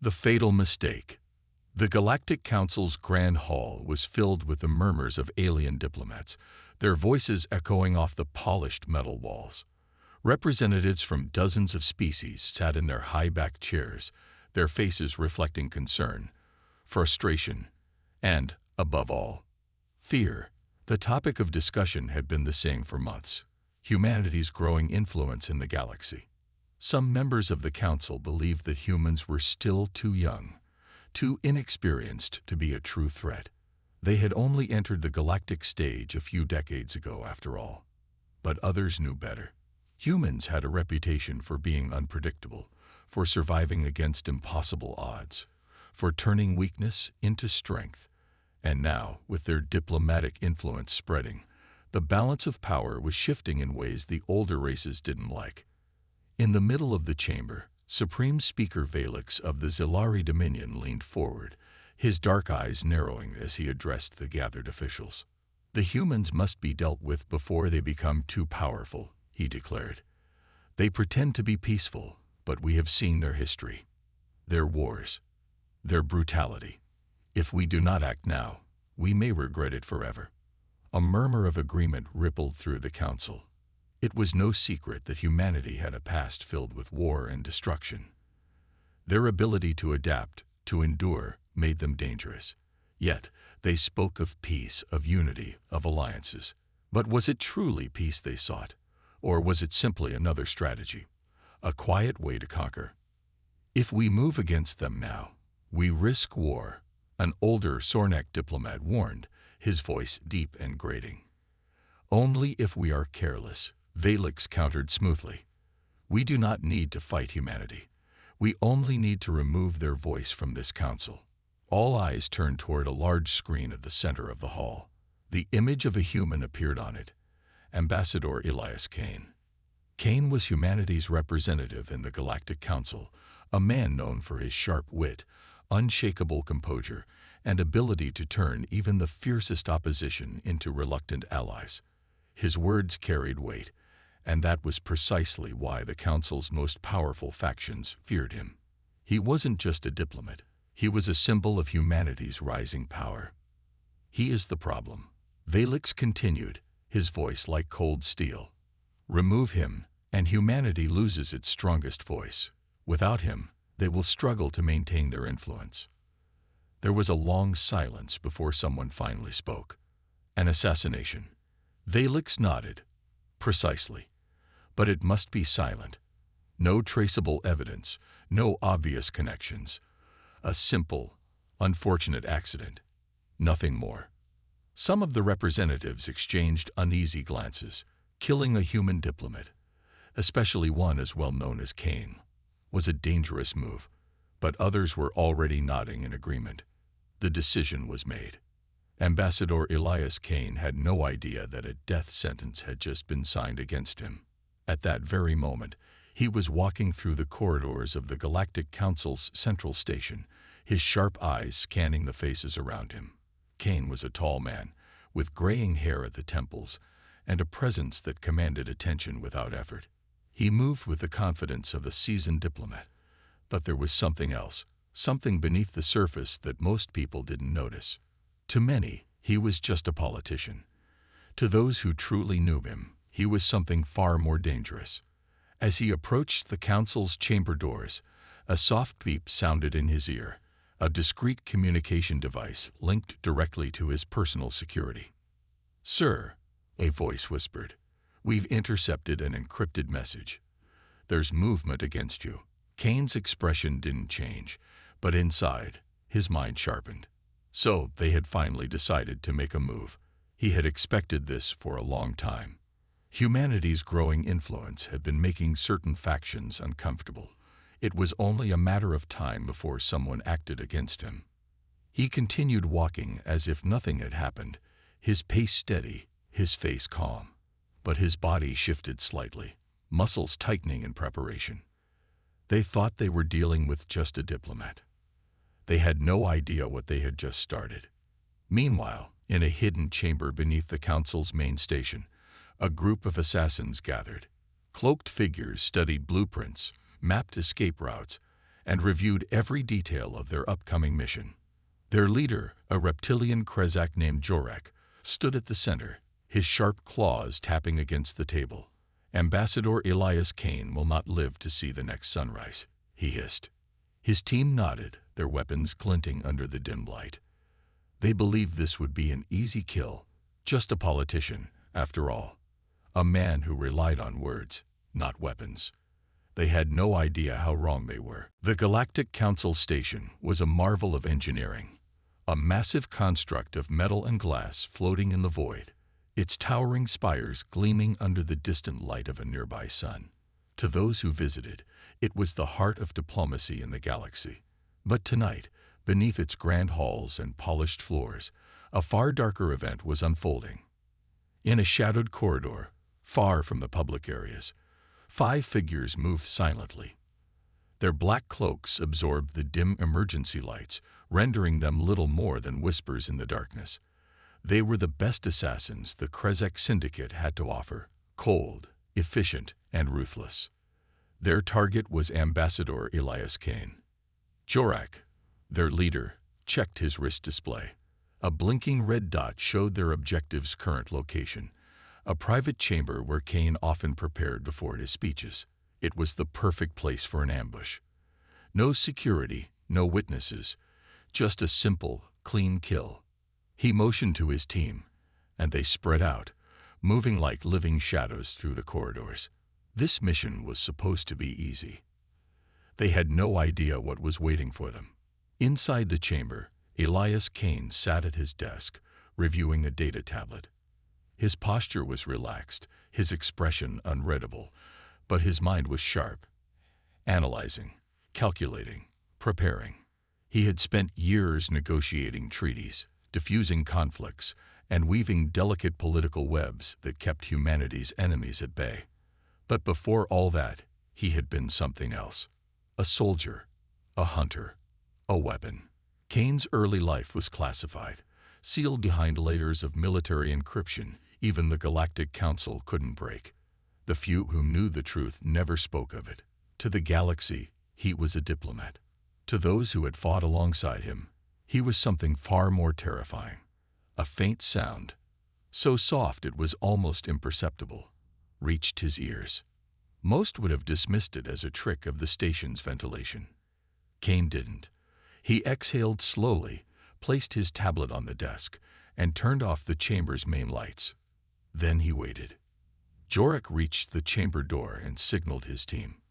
The fatal mistake. The Galactic Council's Grand Hall was filled with the murmurs of alien diplomats, their voices echoing off the polished metal walls. Representatives from dozens of species sat in their high-backed chairs, their faces reflecting concern, frustration, and, above all, fear. The topic of discussion had been the same for months: humanity's growing influence in the galaxy. Some members of the Council believed that humans were still too young, too inexperienced to be a true threat. They had only entered the galactic stage a few decades ago, after all. But others knew better. Humans had a reputation for being unpredictable, for surviving against impossible odds, for turning weakness into strength. And now, with their diplomatic influence spreading, the balance of power was shifting in ways the older races didn't like. In the middle of the chamber, Supreme Speaker Valix of the Zilari Dominion leaned forward, his dark eyes narrowing as he addressed the gathered officials. "The humans must be dealt with before they become too powerful," he declared. "They pretend to be peaceful, but we have seen their history, their wars, their brutality. If we do not act now, we may regret it forever." A murmur of agreement rippled through the council. It was no secret that humanity had a past filled with war and destruction. Their ability to adapt, to endure, made them dangerous. Yet, they spoke of peace, of unity, of alliances. But was it truly peace they sought? Or was it simply another strategy, a quiet way to conquer? "If we move against them now, we risk war," an older Sornak diplomat warned, his voice deep and grating. "Only if we are careless," Valix countered smoothly. "We do not need to fight humanity. We only need to remove their voice from this council." All eyes turned toward a large screen at the center of the hall. The image of a human appeared on it: Ambassador Elias Kane. Kane was humanity's representative in the Galactic Council, a man known for his sharp wit, unshakable composure, and ability to turn even the fiercest opposition into reluctant allies. His words carried weight, and that was precisely why the Council's most powerful factions feared him. He wasn't just a diplomat. He was a symbol of humanity's rising power. "He is the problem," Valix continued, his voice like cold steel. "Remove him, and humanity loses its strongest voice. Without him, they will struggle to maintain their influence." There was a long silence before someone finally spoke. "An assassination." Valix nodded. "Precisely. But it must be silent. No traceable evidence, no obvious connections. A simple, unfortunate accident. Nothing more." Some of the representatives exchanged uneasy glances. Killing a human diplomat, especially one as well known as Kane, was a dangerous move, but others were already nodding in agreement. The decision was made. Ambassador Elias Kane had no idea that a death sentence had just been signed against him. At that very moment, he was walking through the corridors of the Galactic Council's central station, his sharp eyes scanning the faces around him. Kane was a tall man, with graying hair at the temples, and a presence that commanded attention without effort. He moved with the confidence of a seasoned diplomat. But there was something else, something beneath the surface that most people didn't notice. To many, he was just a politician. To those who truly knew him, he was something far more dangerous. As he approached the council's chamber doors, a soft beep sounded in his ear, a discreet communication device linked directly to his personal security. "Sir," a voice whispered, "we've intercepted an encrypted message. There's movement against you." Kane's expression didn't change, but inside, his mind sharpened. So they had finally decided to make a move. He had expected this for a long time. Humanity's growing influence had been making certain factions uncomfortable. It was only a matter of time before someone acted against him. He continued walking as if nothing had happened, his pace steady, his face calm. But his body shifted slightly, muscles tightening in preparation. They thought they were dealing with just a diplomat. They had no idea what they had just started. Meanwhile, in a hidden chamber beneath the council's main station, a group of assassins gathered. Cloaked figures studied blueprints, mapped escape routes, and reviewed every detail of their upcoming mission. Their leader, a reptilian Krezak named Jorek, stood at the center, his sharp claws tapping against the table. "Ambassador Elias Kane will not live to see the next sunrise," he hissed. His team nodded, their weapons glinting under the dim light. They believed this would be an easy kill, just a politician, after all. A man who relied on words, not weapons. They had no idea how wrong they were. The Galactic Council Station was a marvel of engineering, a massive construct of metal and glass floating in the void, its towering spires gleaming under the distant light of a nearby sun. To those who visited, it was the heart of diplomacy in the galaxy. But tonight, beneath its grand halls and polished floors, a far darker event was unfolding. In a shadowed corridor, far from the public areas, 5 figures moved silently. Their black cloaks absorbed the dim emergency lights, rendering them little more than whispers in the darkness. They were the best assassins the Krezak Syndicate had to offer, cold, efficient, and ruthless. Their target was Ambassador Elias Kane. Jorek, their leader, checked his wrist display. A blinking red dot showed their objective's current location, a private chamber where Kane often prepared before his speeches. It was the perfect place for an ambush. No security, no witnesses, just a simple, clean kill. He motioned to his team, and they spread out, moving like living shadows through the corridors. This mission was supposed to be easy. They had no idea what was waiting for them. Inside the chamber, Elias Kane sat at his desk, reviewing a data tablet. His posture was relaxed, his expression unreadable, but his mind was sharp, analyzing, calculating, preparing. He had spent years negotiating treaties, diffusing conflicts, and weaving delicate political webs that kept humanity's enemies at bay. But before all that, he had been something else. A soldier, a hunter, a weapon. Kane's early life was classified, sealed behind layers of military encryption even the Galactic Council couldn't break. The few who knew the truth never spoke of it. To the galaxy, he was a diplomat. To those who had fought alongside him, he was something far more terrifying. A faint sound, so soft it was almost imperceptible, reached his ears. Most would have dismissed it as a trick of the station's ventilation. Kane didn't. He exhaled slowly, placed his tablet on the desk, and turned off the chamber's main lights. Then he waited. Jorek reached the chamber door and signaled his team.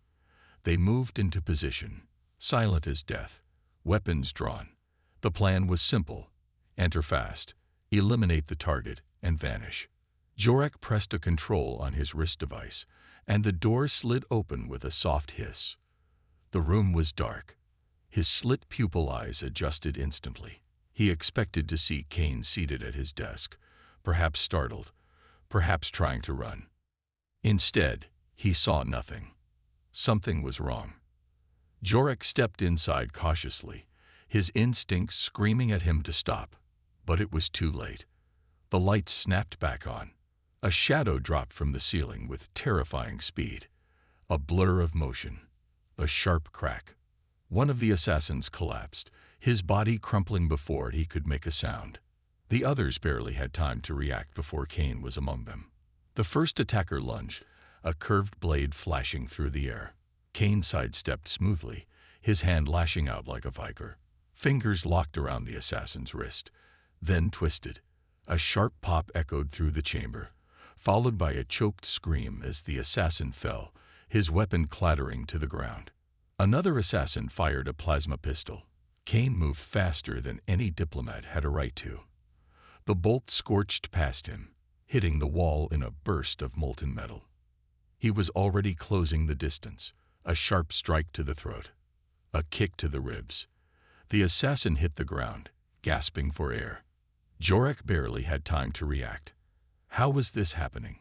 They moved into position, silent as death, weapons drawn. The plan was simple: enter fast, eliminate the target, and vanish. Jorek pressed a control on his wrist device, and the door slid open with a soft hiss. The room was dark. His slit pupil eyes adjusted instantly. He expected to see Kane seated at his desk, perhaps startled, perhaps trying to run. Instead, he saw nothing. Something was wrong. Jorek stepped inside cautiously, his instincts screaming at him to stop. But it was too late. The lights snapped back on. A shadow dropped from the ceiling with terrifying speed. A blur of motion. A sharp crack. One of the assassins collapsed, his body crumpling before he could make a sound. The others barely had time to react before Kane was among them. The first attacker lunged, a curved blade flashing through the air. Kane sidestepped smoothly, his hand lashing out like a viper. Fingers locked around the assassin's wrist, then twisted. A sharp pop echoed through the chamber, followed by a choked scream as the assassin fell, his weapon clattering to the ground. Another assassin fired a plasma pistol. Kane moved faster than any diplomat had a right to. The bolt scorched past him, hitting the wall in a burst of molten metal. He was already closing the distance, a sharp strike to the throat, a kick to the ribs. The assassin hit the ground, gasping for air. Jorek barely had time to react. How was this happening?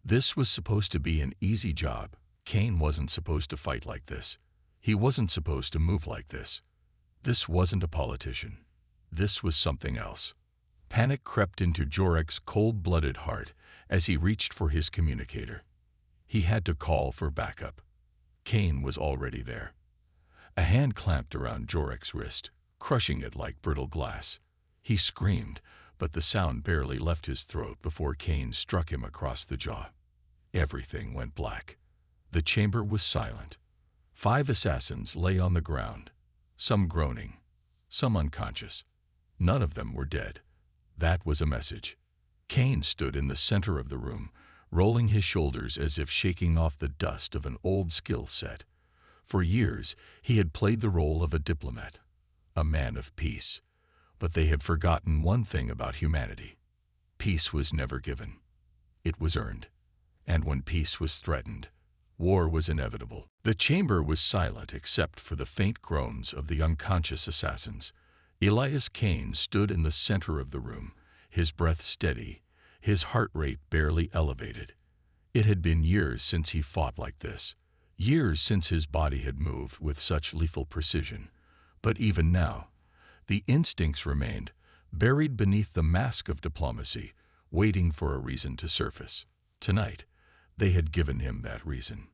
This was supposed to be an easy job. Kane wasn't supposed to fight like this. He wasn't supposed to move like this. This wasn't a politician. This was something else. Panic crept into Jorek's cold-blooded heart as he reached for his communicator. He had to call for backup. Kane was already there. A hand clamped around Jorek's wrist, crushing it like brittle glass. He screamed, but the sound barely left his throat before Kane struck him across the jaw. Everything went black. The chamber was silent. 5 assassins lay on the ground, some groaning, some unconscious. None of them were dead. That was a message. Kane stood in the center of the room, rolling his shoulders as if shaking off the dust of an old skill set. For years, he had played the role of a diplomat, a man of peace. But they had forgotten one thing about humanity. Peace was never given. It was earned. And when peace was threatened, war was inevitable. The chamber was silent except for the faint groans of the unconscious assassins. Elias Kane stood in the center of the room, his breath steady, his heart rate barely elevated. It had been years since he fought like this, years since his body had moved with such lethal precision. But even now, the instincts remained, buried beneath the mask of diplomacy, waiting for a reason to surface. Tonight, they had given him that reason.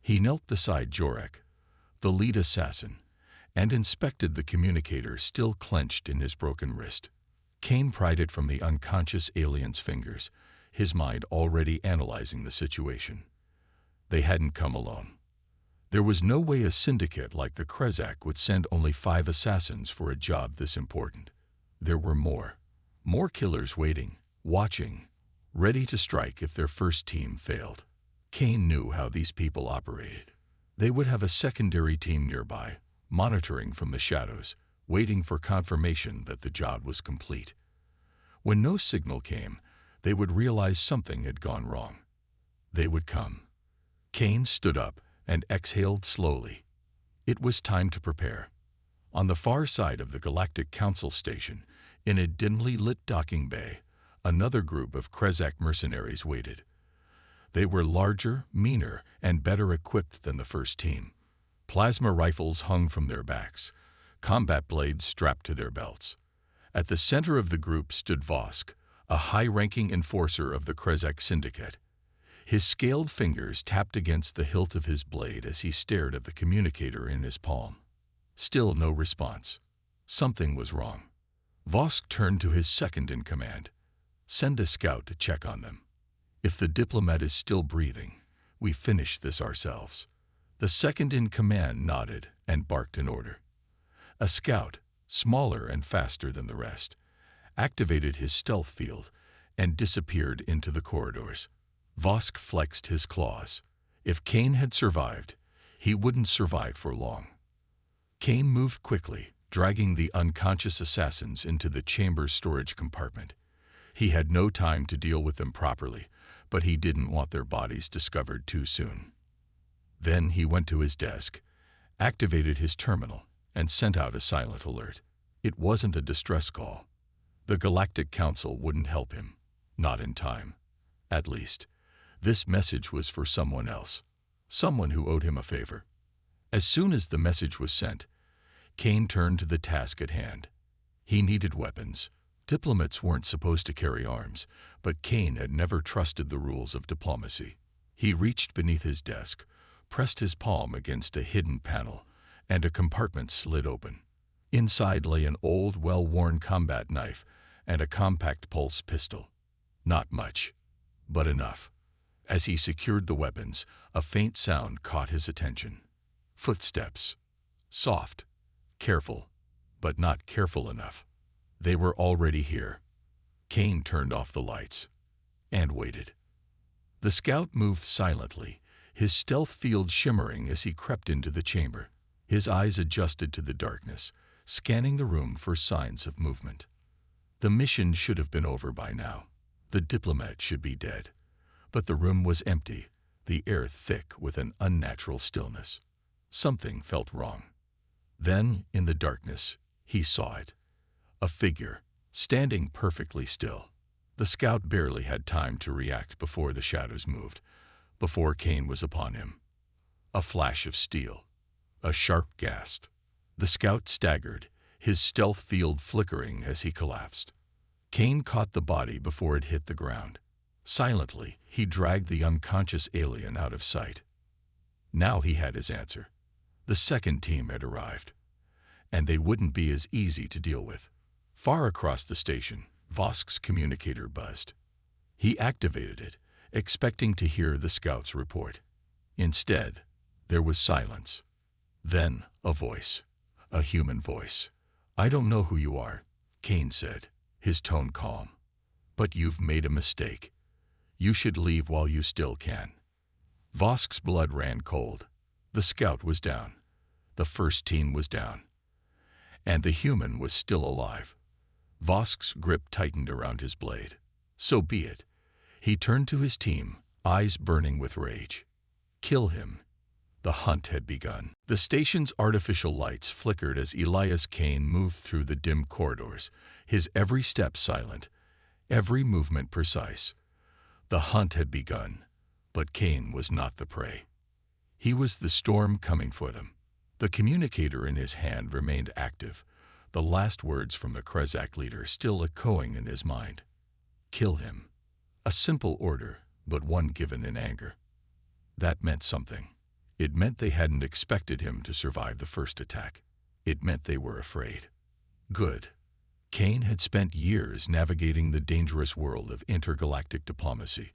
He knelt beside Jorek, the lead assassin, and inspected the communicator still clenched in his broken wrist. Kane pried it from the unconscious alien's fingers, his mind already analyzing the situation. They hadn't come alone. There was no way a syndicate like the Krezak would send only 5 assassins for a job this important. There were more killers waiting, watching, ready to strike if their first team failed. Kane knew how these people operated. They would have a secondary team nearby, monitoring from the shadows, waiting for confirmation that the job was complete. When no signal came, they would realize something had gone wrong. They would come. Kane stood up and exhaled slowly. It was time to prepare. On the far side of the Galactic Council station, in a dimly lit docking bay, another group of Krezak mercenaries waited. They were larger, meaner, and better equipped than the first team. Plasma rifles hung from their backs, combat blades strapped to their belts. At the center of the group stood Vosk, a high-ranking enforcer of the Krezak Syndicate. His scaled fingers tapped against the hilt of his blade as he stared at the communicator in his palm. Still no response. Something was wrong. Vosk turned to his second-in-command. "Send a scout to check on them. If the diplomat is still breathing, we finish this ourselves." The second-in-command nodded and barked an order. A scout, smaller and faster than the rest, activated his stealth field and disappeared into the corridors. Vosk flexed his claws. If Kane had survived, he wouldn't survive for long. Kane moved quickly, dragging the unconscious assassins into the chamber's storage compartment. He had no time to deal with them properly, but he didn't want their bodies discovered too soon. Then he went to his desk, activated his terminal, and sent out a silent alert. It wasn't a distress call. The Galactic Council wouldn't help him, not in time. At least, this message was for someone else, someone who owed him a favor. As soon as the message was sent, Kane turned to the task at hand. He needed weapons. Diplomats weren't supposed to carry arms, but Kane had never trusted the rules of diplomacy. He reached beneath his desk, pressed his palm against a hidden panel, and a compartment slid open. Inside lay an old, well-worn combat knife and a compact pulse pistol. Not much, but enough. As he secured the weapons, a faint sound caught his attention. Footsteps. Soft, careful, but not careful enough. They were already here. Kane turned off the lights and waited. The scout moved silently, his stealth field shimmering as he crept into the chamber. His eyes adjusted to the darkness, scanning the room for signs of movement. The mission should have been over by now. The diplomat should be dead. But the room was empty, the air thick with an unnatural stillness. Something felt wrong. Then, in the darkness, he saw it. A figure, standing perfectly still. The scout barely had time to react before the shadows moved, before Kane was upon him. A flash of steel. A sharp gasp. The scout staggered, his stealth field flickering as he collapsed. Kane caught the body before it hit the ground. Silently, he dragged the unconscious alien out of sight. Now he had his answer. The second team had arrived, and they wouldn't be as easy to deal with. Far across the station, Vosk's communicator buzzed. He activated it, expecting to hear the scouts' report. Instead, there was silence. Then, a voice. A human voice. "I don't know who you are," Kane said, his tone calm. "But you've made a mistake. You should leave while you still can." Vosk's blood ran cold. The scout was down. The first team was down. And the human was still alive. Vosk's grip tightened around his blade. So be it. He turned to his team, eyes burning with rage. Kill him. The hunt had begun. The station's artificial lights flickered as Elias Kane moved through the dim corridors, his every step silent, every movement precise. The hunt had begun, but Kane was not the prey. He was the storm coming for them. The communicator in his hand remained active, the last words from the Krezak leader still echoing in his mind. Kill him. A simple order, but one given in anger. That meant something. It meant they hadn't expected him to survive the first attack. It meant they were afraid. Good. Kane had spent years navigating the dangerous world of intergalactic diplomacy,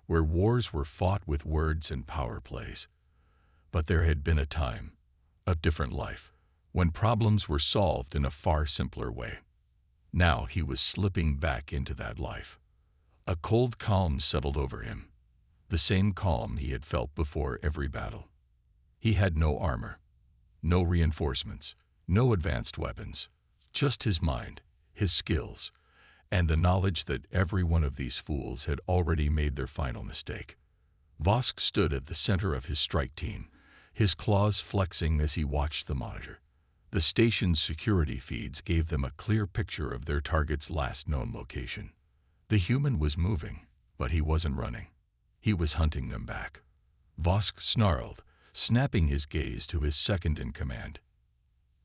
where wars were fought with words and power plays. But there had been a time, a different life, when problems were solved in a far simpler way. Now he was slipping back into that life. A cold calm settled over him, the same calm he had felt before every battle. He had no armor, no reinforcements, no advanced weapons, just his mind, his skills, and the knowledge that every one of these fools had already made their final mistake. Vosk stood at the center of his strike team, his claws flexing as he watched the monitor. The station's security feeds gave them a clear picture of their target's last known location. The human was moving, but he wasn't running. He was hunting them back. Vosk snarled, snapping his gaze to his second in command.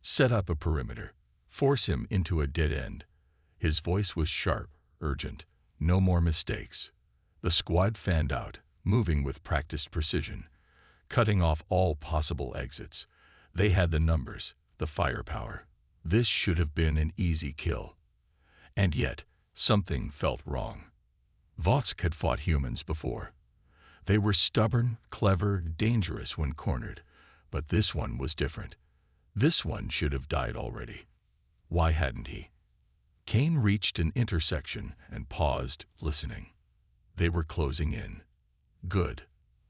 Set up a perimeter. Force him into a dead end. His voice was sharp, urgent. No more mistakes. The squad fanned out, moving with practiced precision, cutting off all possible exits. They had the numbers, the firepower. This should have been an easy kill. And yet, something felt wrong. Vosk had fought humans before. They were stubborn, clever, dangerous when cornered, but this one was different. This one should have died already. Why hadn't he? Kane reached an intersection and paused, listening. They were closing in. Good.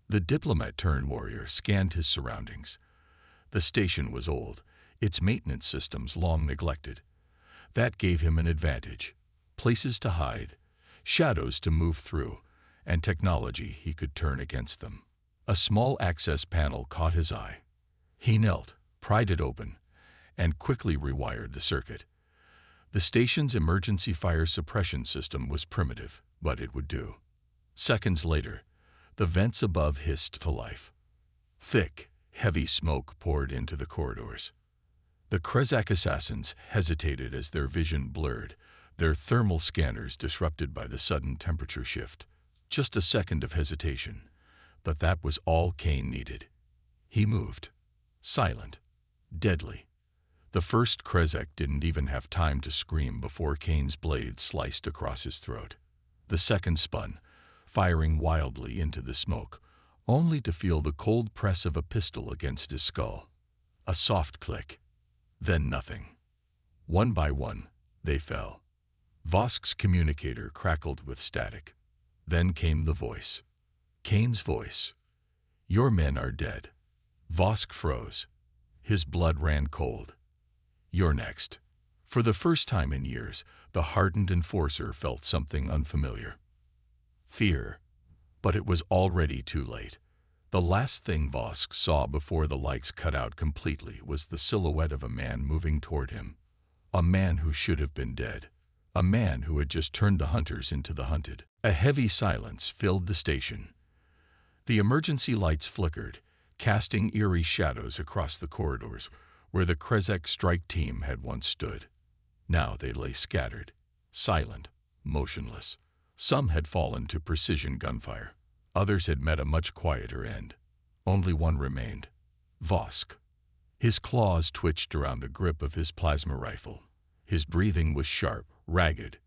The diplomat-turned-warrior scanned his surroundings. The station was old, its maintenance systems long neglected. That gave him an advantage. Places to hide, shadows to move through, and technology he could turn against them. A small access panel caught his eye. He knelt, pried it open, and quickly rewired the circuit. The station's emergency fire suppression system was primitive, but it would do. Seconds later, the vents above hissed to life. Thick, heavy smoke poured into the corridors. The Krezak assassins hesitated as their vision blurred, their thermal scanners disrupted by the sudden temperature shift. Just a second of hesitation, but that was all Kane needed. He moved. Silent. Deadly. The first Krezak didn't even have time to scream before Kane's blade sliced across his throat. The second spun, firing wildly into the smoke, only to feel the cold press of a pistol against his skull. A soft click. Then nothing. One by one, they fell. Vosk's communicator crackled with static. Then came the voice. Kane's voice. "Your men are dead." Vosk froze. His blood ran cold. "You're next." For the first time in years, the hardened enforcer felt something unfamiliar. Fear. But it was already too late. The last thing Vosk saw before the lights cut out completely was the silhouette of a man moving toward him. A man who should have been dead. A man who had just turned the hunters into the hunted. A heavy silence filled the station. The emergency lights flickered, casting eerie shadows across the corridors where the Krezak strike team had once stood. Now they lay scattered, silent, motionless. Some had fallen to precision gunfire. Others had met a much quieter end. Only one remained. Vosk. His claws twitched around the grip of his plasma rifle. His breathing was sharp, ragged.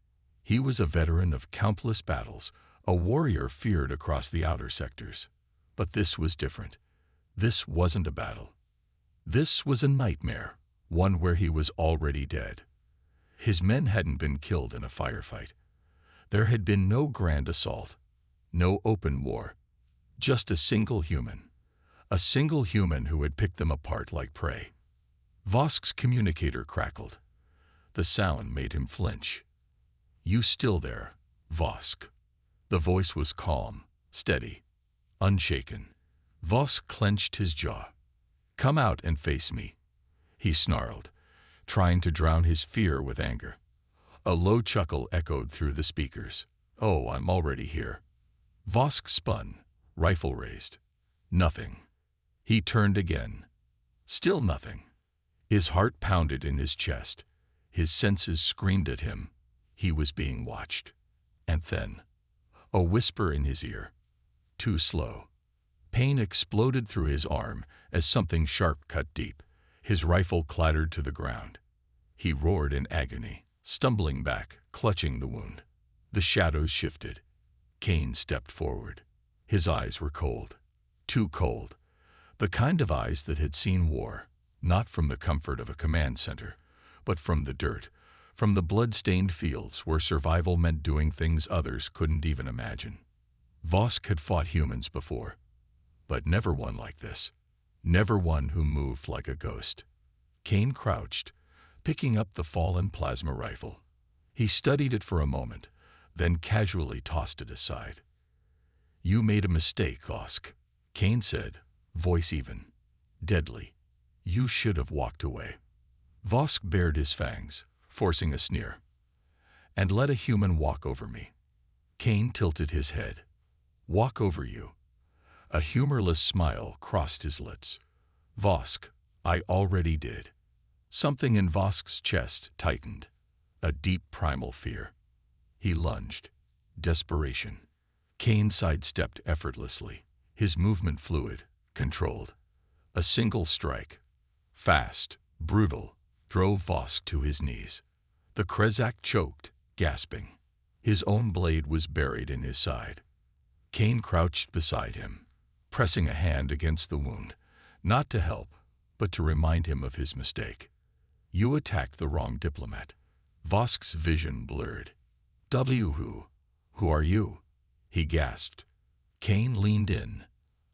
He was a veteran of countless battles, a warrior feared across the outer sectors. But this was different. This wasn't a battle. This was a nightmare, one where he was already dead. His men hadn't been killed in a firefight. There had been no grand assault, no open war, just a single human who had picked them apart like prey. Vosk's communicator crackled. The sound made him flinch. "You still there, Vosk?" The voice was calm, steady, unshaken. Vosk clenched his jaw. "Come out and face me," he snarled, trying to drown his fear with anger. A low chuckle echoed through the speakers. "Oh, I'm already here." Vosk spun, rifle raised. Nothing. He turned again. Still nothing. His heart pounded in his chest. His senses screamed at him. He was being watched. And then, a whisper in his ear. Too slow. Pain exploded through his arm as something sharp cut deep. His rifle clattered to the ground. He roared in agony, stumbling back, clutching the wound. The shadows shifted. Kane stepped forward. His eyes were cold. Too cold. The kind of eyes that had seen war, not from the comfort of a command center, but from the dirt, from the blood-stained fields where survival meant doing things others couldn't even imagine. Vosk had fought humans before, but never one like this. Never one who moved like a ghost. Kane crouched, picking up the fallen plasma rifle. He studied it for a moment, then casually tossed it aside. "You made a mistake, Vosk," Kane said, voice even, deadly. "You should have walked away." Vosk bared his fangs, forcing a sneer. "And let a human walk over me." Kane tilted his head. "Walk over you?" A humorless smile crossed his lips. "Vosk, I already did." Something in Vosk's chest tightened. A deep primal fear. He lunged. Desperation. Kane sidestepped effortlessly, his movement fluid, controlled. A single strike, fast, brutal, drove Vosk to his knees. The Krezak choked, gasping. His own blade was buried in his side. Kane crouched beside him, pressing a hand against the wound, not to help, but to remind him of his mistake. "You attacked the wrong diplomat." Vosk's vision blurred. Who are you?" he gasped. Kane leaned in.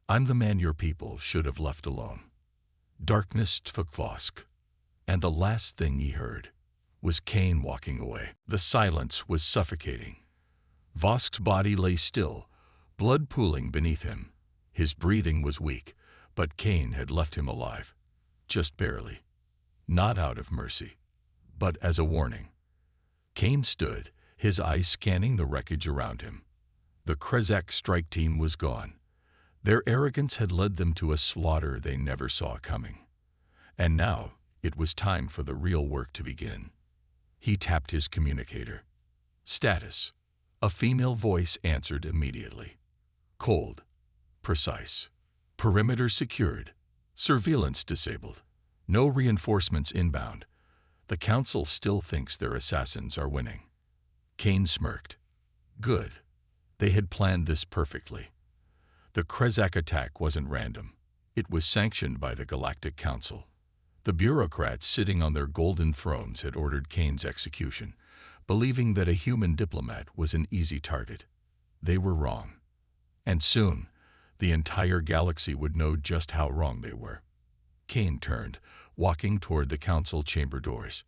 "I'm the man your people should have left alone." Darkness took Vosk, and the last thing he heard was Kane walking away. The silence was suffocating. Vosk's body lay still, blood pooling beneath him. His breathing was weak, but Kane had left him alive. Just barely. Not out of mercy, but as a warning. Kane stood, his eyes scanning the wreckage around him. The Krezak strike team was gone. Their arrogance had led them to a slaughter they never saw coming. And now it was time for the real work to begin. He tapped his communicator. "Status." A female voice answered immediately. "Cold. Precise. Perimeter secured. Surveillance disabled. No reinforcements inbound. The Council still thinks their assassins are winning." Kane smirked. Good. They had planned this perfectly. The Krezak attack wasn't random. It was sanctioned by the Galactic Council. The bureaucrats sitting on their golden thrones had ordered Kane's execution, believing that a human diplomat was an easy target. They were wrong. And soon, the entire galaxy would know just how wrong they were. Kane turned, walking toward the council chamber doors.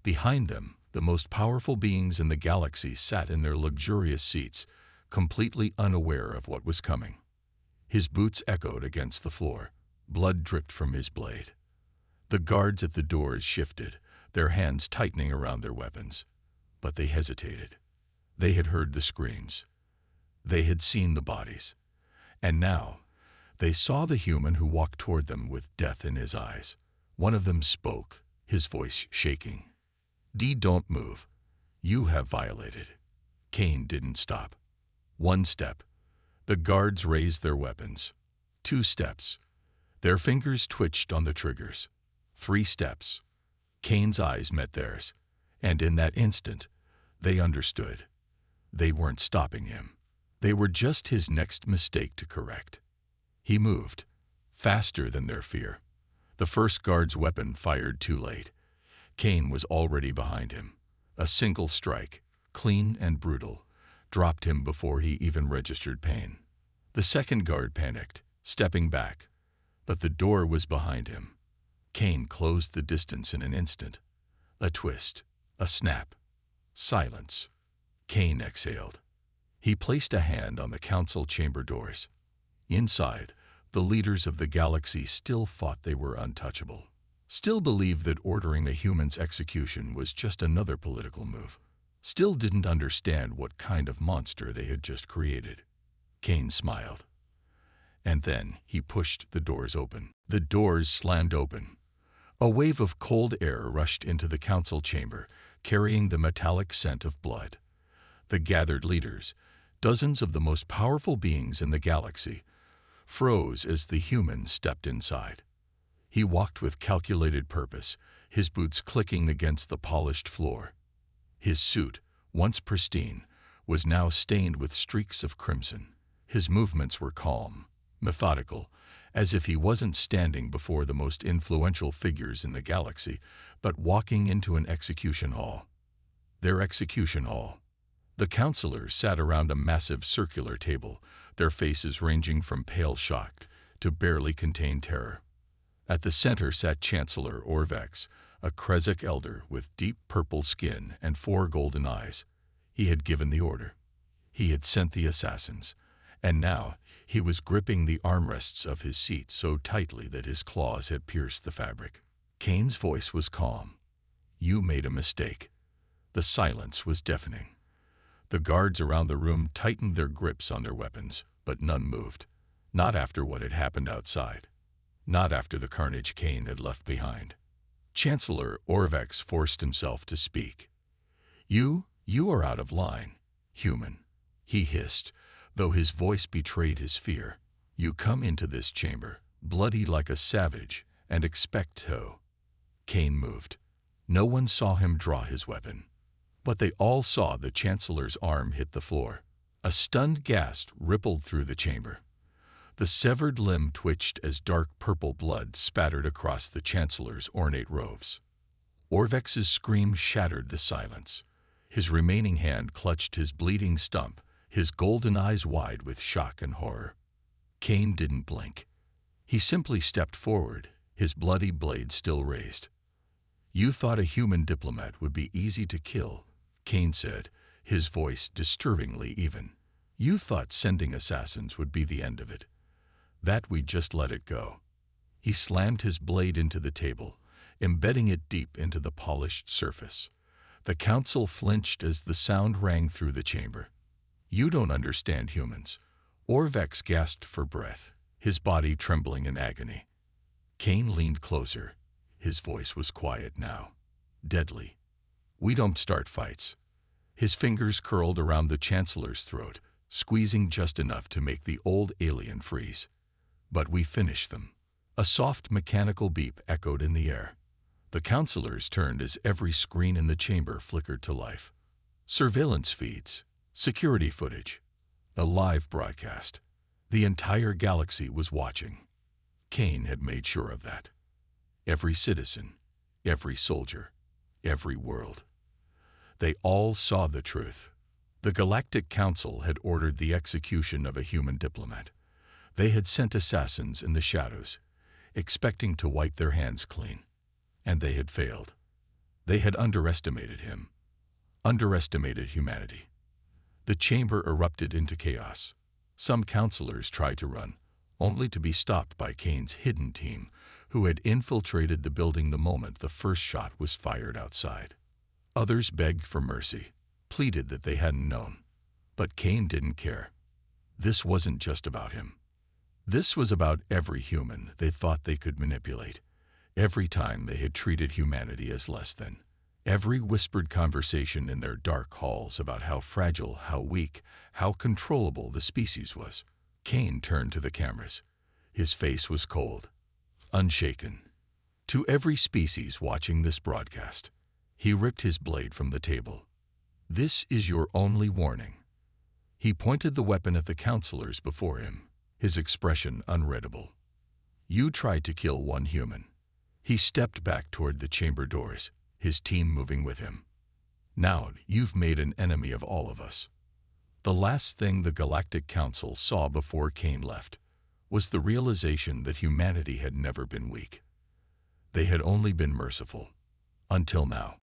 Behind them, the most powerful beings in the galaxy sat in their luxurious seats, completely unaware of what was coming. His boots echoed against the floor. Blood dripped from his blade. The guards at the doors shifted, their hands tightening around their weapons. But they hesitated. They had heard the screams. They had seen the bodies. And now, they saw the human who walked toward them with death in his eyes. One of them spoke, his voice shaking. Don't move. You have violated." Kane didn't stop. 1 step. The guards raised their weapons. 2 steps. Their fingers twitched on the triggers. 3 steps. Kane's eyes met theirs, and in that instant, they understood. They weren't stopping him. They were just his next mistake to correct. He moved, faster than their fear. The first guard's weapon fired too late. Kane was already behind him. A single strike, clean and brutal, dropped him before he even registered pain. The second guard panicked, stepping back, but the door was behind him. Kane closed the distance in an instant. A twist, a snap, silence. Kane exhaled. He placed a hand on the council chamber doors. Inside, the leaders of the galaxy still thought they were untouchable, still believed that ordering a human's execution was just another political move, still didn't understand what kind of monster they had just created. Kane smiled. And then he pushed the doors open. The doors slammed open. A wave of cold air rushed into the council chamber, carrying the metallic scent of blood. The gathered leaders, dozens of the most powerful beings in the galaxy, froze as the human stepped inside. He walked with calculated purpose, his boots clicking against the polished floor. His suit, once pristine, was now stained with streaks of crimson. His movements were calm, methodical, as if he wasn't standing before the most influential figures in the galaxy, but walking into an execution hall. Their execution hall. The counselors sat around a massive circular table, their faces ranging from pale shock to barely contained terror. At the center sat Chancellor Orvex, a Krezk elder with deep purple skin and 4 golden eyes. He had given the order. He had sent the assassins, and now he was gripping the armrests of his seat so tightly that his claws had pierced the fabric. Kane's voice was calm. "You made a mistake." The silence was deafening. The guards around the room tightened their grips on their weapons, but none moved. Not after what had happened outside. Not after the carnage Kane had left behind. Chancellor Orvex forced himself to speak. You are out of line, human," he hissed, though his voice betrayed his fear. "You come into this chamber, bloody like a savage, and expect to." Kane moved. No one saw him draw his weapon. But they all saw the Chancellor's arm hit the floor. A stunned gasp rippled through the chamber. The severed limb twitched as dark purple blood spattered across the Chancellor's ornate robes. Orvex's scream shattered the silence. His remaining hand clutched his bleeding stump, his golden eyes wide with shock and horror. Kane didn't blink. He simply stepped forward, his bloody blade still raised. "You thought a human diplomat would be easy to kill," Kane said, his voice disturbingly even. "You thought sending assassins would be the end of it. That we just let it go." He slammed his blade into the table, embedding it deep into the polished surface. The council flinched as the sound rang through the chamber. "You don't understand humans." Orvex gasped for breath, his body trembling in agony. Kane leaned closer. His voice was quiet now, deadly. "We don't start fights." His fingers curled around the Chancellor's throat, squeezing just enough to make the old alien freeze. "But we finish them." A soft mechanical beep echoed in the air. The counselors turned as every screen in the chamber flickered to life. Surveillance feeds, security footage, a live broadcast. The entire galaxy was watching. Kane had made sure of that. Every citizen, every soldier, every world. They all saw the truth. The Galactic Council had ordered the execution of a human diplomat. They had sent assassins in the shadows, expecting to wipe their hands clean. And they had failed. They had underestimated him, underestimated humanity. The chamber erupted into chaos. Some counselors tried to run, only to be stopped by Kane's hidden team, who had infiltrated the building the moment the first shot was fired outside. Others begged for mercy, pleaded that they hadn't known. But Kane didn't care. This wasn't just about him. This was about every human they thought they could manipulate. Every time they had treated humanity as less than. Every whispered conversation in their dark halls about how fragile, how weak, how controllable the species was. Kane turned to the cameras. His face was cold. unshaken. To every species watching this broadcast, he ripped his blade from the table. This is your only warning. He pointed the weapon at the counselors before him, his expression unreadable. You tried to kill one human. He stepped back toward the chamber doors, his team moving with him. Now you've made an enemy of all of us. The last thing the Galactic Council saw before Kane left was the realization that humanity had never been weak. They had only been merciful. Until now.